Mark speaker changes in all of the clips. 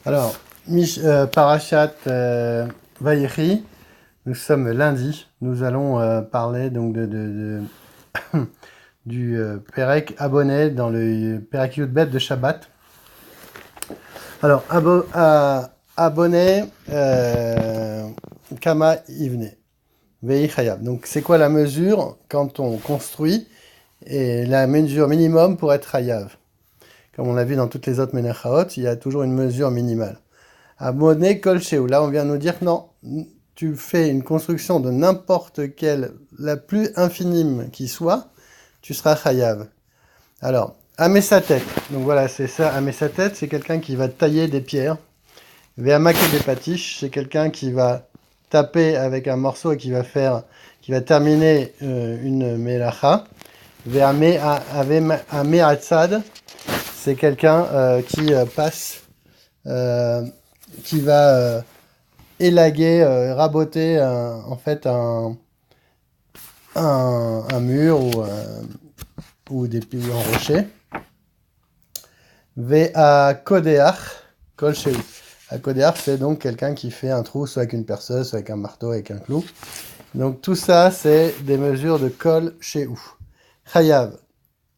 Speaker 1: Alors, Parashat Vayechi, nous sommes lundi. Nous allons parler donc du Perek Abonné dans le Perek Yudbet de Shabbat. Alors, Abonné, Kama Ivne, Vei Chayav. Donc, c'est quoi la mesure quand on construit et la mesure minimum pour être Chayav? Comme on l'a vu dans toutes les autres Menechaot, il y a toujours une mesure minimale. Abonné Kol Shehu. Là, on vient nous dire que non, tu fais une construction de n'importe quelle, la plus infime qui soit, tu seras chayav. Alors, Amesatet. Donc voilà, c'est ça. Amesatet, c'est quelqu'un qui va tailler des pierres. Ve'amake des patiches, c'est quelqu'un qui va taper avec un morceau et qui va terminer une melacha. Ve'ameatzad, c'est quelqu'un qui passe, qui va élaguer, raboter en fait un mur ou un rocher. Vea Kodeach, Kol Shehu. À Kodeach, c'est donc quelqu'un qui fait un trou soit avec une perceuse, soit avec un marteau, avec un clou. Donc tout ça, c'est des mesures de Kol Shehu. Chayav,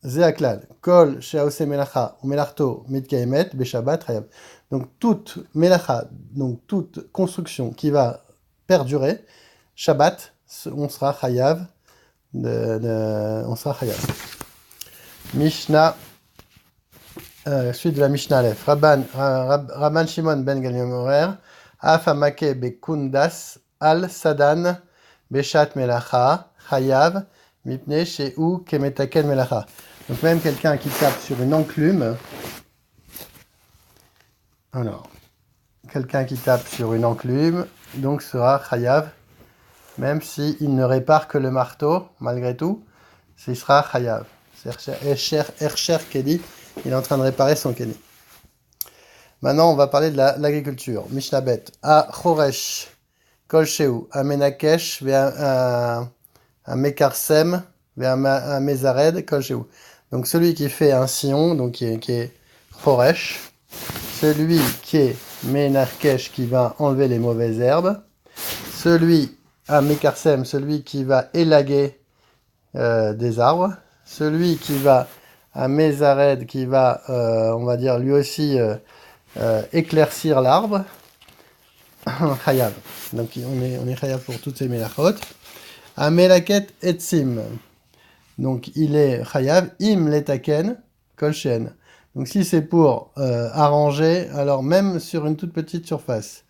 Speaker 1: Zeaklal, Kol Sheaose Melacha, ou Melarto, Mitkaemet, Beshabbat, Chayav. Donc toute Melacha, donc toute construction qui va perdurer, Shabbat, on sera Chayav, on sera Chayav. Mishnah, suite de la Mishnah Aleph. Rabban Shimon ben Gamliel Afamake bekundas al sadan beshat melacha chayav mipne shehu kemetaken melacha. Donc même quelqu'un qui tape sur une enclume, alors quelqu'un qui tape sur une enclume, donc sera chayav, même s'il ne répare que le marteau, malgré tout, il sera chayav. C'est Ercher Kedi, il est en train de réparer son Kedi. Maintenant, on va parler de l'agriculture. Mishnah Bet. A Choresh, Kol Shehu, A Menakesh, A Mekarsem, A Mezared, Kol Shehu. Donc celui qui fait un sillon, donc qui est Choresh, celui qui est Menakesh, qui va enlever les mauvaises herbes, celui à Mekarsem, celui qui va élaguer des arbres, celui qui va à Mezared, qui va, on va dire, lui aussi éclaircir l'arbre, Chayav. Donc on est Chayav pour toutes ces melachot. Amelaket etzim. Donc il est Chayav, im letaken, kolchen. Donc si c'est pour arranger, alors même sur une toute petite surface.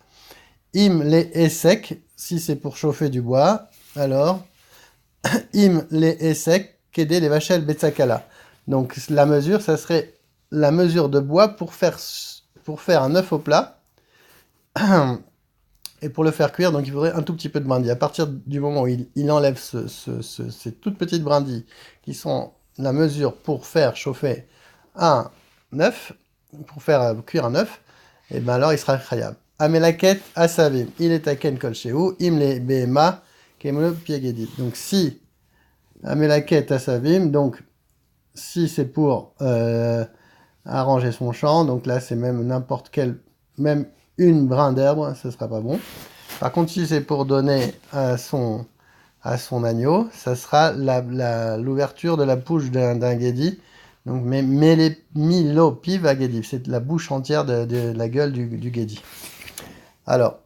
Speaker 1: Im le esek, si c'est pour chauffer du bois, alors im le esek, kede les vachel betzakala. Donc la mesure, ça serait la mesure de bois pour faire un œuf au plat. Et pour le faire cuire, donc il faudrait un tout petit peu de brindilles. À partir du moment où il enlève ces toutes petites brindilles qui sont la mesure pour faire chauffer un œuf, pour faire cuire un œuf, et bien alors il sera chayav. Amelaket asavim, il est taken kol shehu, im le behema, kemolo piegedit. Donc si amelaket asavim, donc si c'est pour arranger son champ, donc là c'est même n'importe quel, même une brin d'herbe, ce sera pas bon. Par contre, si c'est pour donner à son agneau, ça sera l'ouverture de la bouche d'un guédi. Donc, mais les milo piv à guédi, c'est la bouche entière de la gueule du guédi. Alors,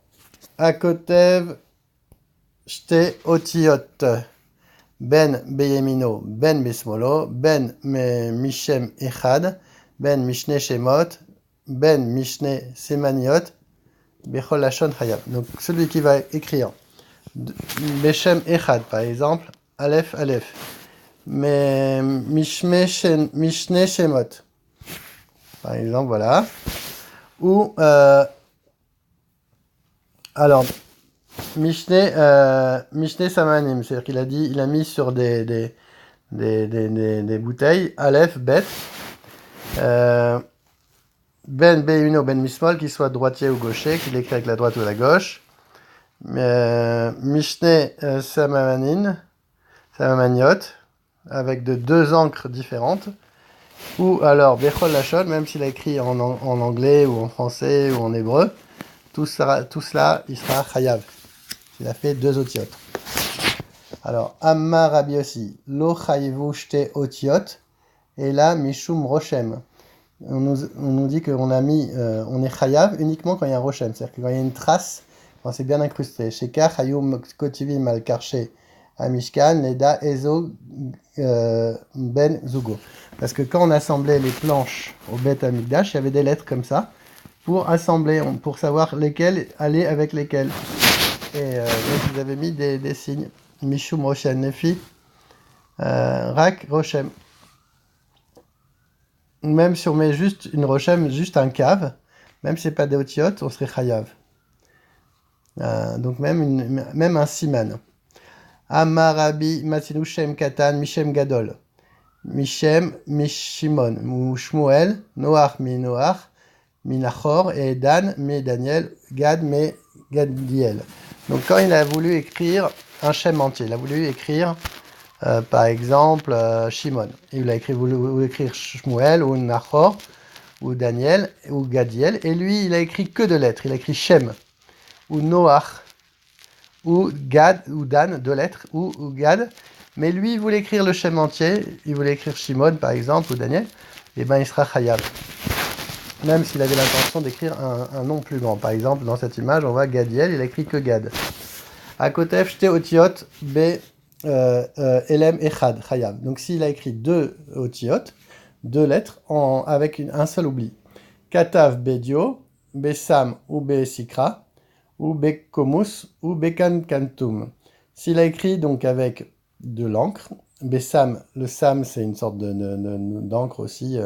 Speaker 1: akotev shte otiot ben beyemino ben bismolo ben mishem echad ben mishne shemot ben mishne semaniot bechol lashon chayav. Donc celui qui va écrire beshem echad par exemple, aleph aleph, mais mishne shemot par exemple, voilà, ou alors mishne samanim, c'est-à-dire il a mis sur des bouteilles, aleph bet, ben beyuno ben mismol, qu'il soit droitier ou gaucher, qu'il écrit avec la droite ou la gauche. Mishne Samamaniot, avec de deux encres différentes. Ou alors Bechol Lachon, même s'il a écrit en anglais ou en français ou en hébreu, tout cela, il sera chayav. Il a fait 2 otiotes. Alors, Ammar Rabbi aussi, Lo chayivu shte otiot, et là, Mishum Roshem. On nous dit qu'on a mis, on est chayav uniquement quand il y a un Roshem, c'est-à-dire que quand il y a une trace, quand c'est bien incrusté. Shekar Hayum Kotivim al Karché Amishkan, Leda Ezo Ben Zugo. Parce que quand on assemblait les planches au Beth Amikdash, il y avait des lettres comme ça pour assembler, pour savoir lesquelles aller avec lesquelles. Et donc vous avez mis des signes. Mishum Roshem Nefi, Rak Roshem. Même si on met juste une Roshem, juste un cave, même si c'est pas des otiotes, on serait chayav. Donc même un siman. Amarabi Matinu Shem Katan Mishem Gadol. Mishem Mishimon. Ou Shmuel, Noach mi Noach, mi Nachor, et Dan mi Daniel, Gad mi Gadiel. Donc quand il a voulu écrire un Shem entier, il a voulu écrire par exemple Shimon. Il a voulu écrire Shmuel ou Nachor ou Daniel ou Gadiel, et lui il a écrit que 2 lettres. Il a écrit Shem ou Noach ou Gad ou Dan, 2 lettres, ou Gad. Mais lui il voulait écrire le Shem entier. Il voulait écrire Shimon par exemple ou Daniel. Et ben il sera chayav. Même s'il avait l'intention d'écrire un nom plus grand. Par exemple dans cette image on voit Gadiel, il a écrit que Gad. Akotef shte otiot be Elem Echad, Chayav. Donc s'il a écrit 2 otiot, 2 lettres, avec un seul oubli. Katav Bedio, Besam ou Besikra, ou Bekomus, ou Bekankantum. S'il a écrit donc avec de l'encre, Besam, le Sam c'est une sorte d'encre aussi,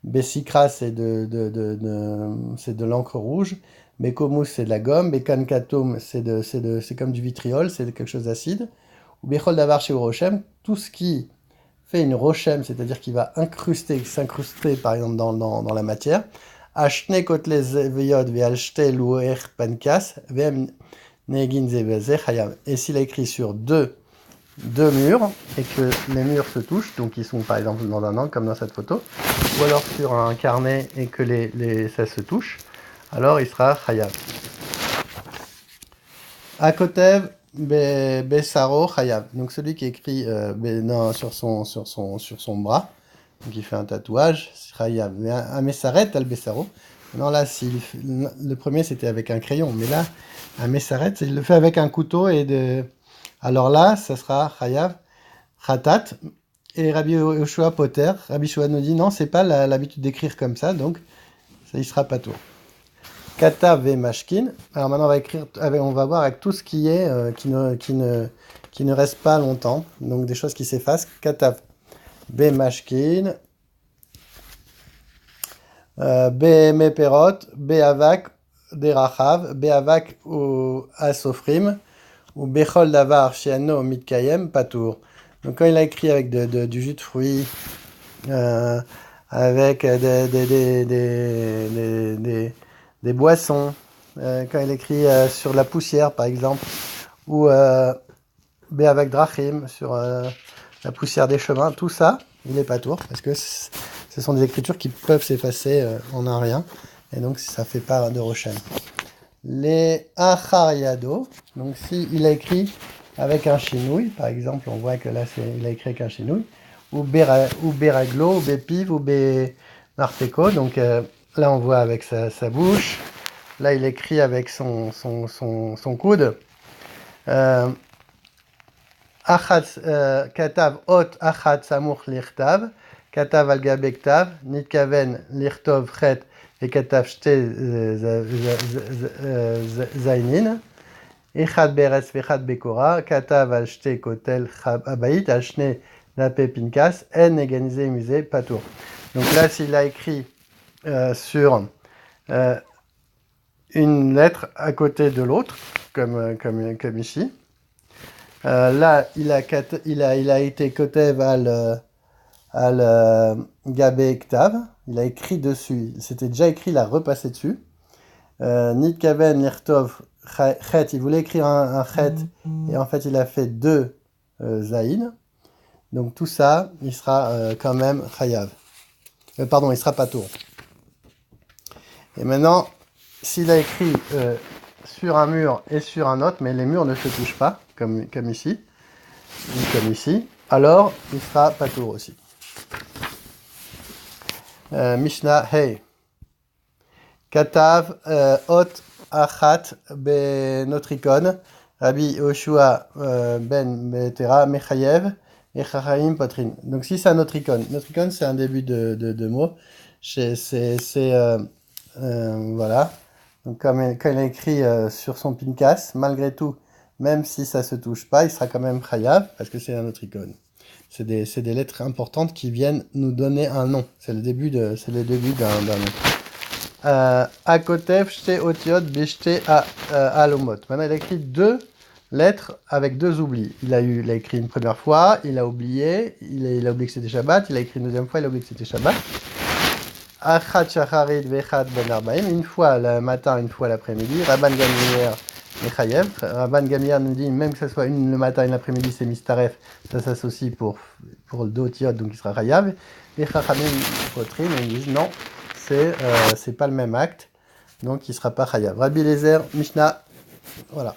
Speaker 1: Besikra c'est de l'encre rouge, Bekomus c'est de la gomme, Bekankantum c'est comme du vitriol, c'est quelque chose d'acide. Ou Bechol Davar chez Roshem, tout ce qui fait une Roshem, c'est-à-dire qui va s'incruster par exemple dans la matière. Ashne kotle veyod ve'alshte louer pankas ve'em negin zeveze chayam. Et s'il a écrit sur deux murs et que les murs se touchent, donc ils sont par exemple dans un angle comme dans cette photo, ou alors sur un carnet et que ça se touche, alors il sera chayam. Akotev Besaro Chayav. Donc celui qui écrit sur son bras, donc il fait un tatouage, Chayav. Amesaret al Besaro. Non, là, le premier c'était avec un crayon, mais là, Amesaret, il le fait avec un couteau alors là, ça sera Chayav, Khatat. Et Rabbi Yoshua Poter, Rabbi Yoshua nous dit non, c'est pas l'habitude d'écrire comme ça, donc ça, il sera pas tout. Katav ve mashkin. Alors maintenant on va voir avec tout ce qui est qui ne reste pas longtemps, donc des choses qui s'effacent. Katav be mashkin, be meperot, be avak derachav, be avak ou asofrim, ou bechol davar shiano mitkayem patour. Donc quand il a écrit avec du jus de fruits, avec des boissons, quand il écrit sur la poussière par exemple, ou avec drachim, sur la poussière des chemins, tout ça, il n'est pas tour, parce que ce sont des écritures qui peuvent s'effacer en un rien, et donc ça ne fait pas de Roshem. Les achariado, donc s'il a écrit avec un chinouille, par exemple, on voit que là il a écrit avec un chinouille, ou beraglo, ou bepiv, ou benarteko, donc là on voit avec sa bouche. Là, il écrit avec son coude. Katav ot achat samuch lirtav. Katav al gabe ktav. Nitkaven lirtov chet. Et katav shte zainin. Echad beretz vechad bekora. Katav al shte kotel abayit. Al shne nape pinkas. En neganize musée patour. Donc là, s'il a écrit sur une lettre à côté de l'autre, comme ici. Là, il a été kotev al gabe ktav. Il a écrit dessus. C'était déjà écrit, il a repassé dessus. Nitkaven lirtov chet. Il voulait écrire un chet et en fait, il a fait 2 zaïn. Donc tout ça, il sera quand même chayav. Pardon, il sera pas tour. Et maintenant, s'il a écrit sur un mur et sur un autre, mais les murs ne se touchent pas, comme ici, ou comme ici, alors il sera pas tour aussi. Mishnah Hey. Katav Ot Achat Benotrikon. Rabbi Yoshua ben Betera Mechayev et Chachayim Potrin. Donc si c'est un notricon, notricon c'est un début de mot. Voilà. Donc quand il a écrit sur son pinkas, malgré tout, même si ça se touche pas, il sera quand même chayav parce que c'est un notricon. C'est des lettres importantes qui viennent nous donner un nom. C'est le début d'un nom. Akotev shte otiot bishte alomot. Maintenant, il a écrit deux lettres avec deux oublis. Il a écrit une première fois, il a oublié, il a oublié que c'était Shabbat, il a écrit une deuxième fois, il a oublié que c'était Shabbat. Achat shacharit vechat ben arbaim, une fois le matin, une fois l'après-midi. Rabban Gamliel mechayev. Rabban Gamliel nous dit, même que ce soit une le matin et l'après-midi, c'est mistaref, ça s'associe pour le dotiot, donc il sera chayav. Les chachamim potrim, ils disent non, c'est pas le même acte, donc il sera pas chayav. Rabbi Eliezer, Mishnah, voilà.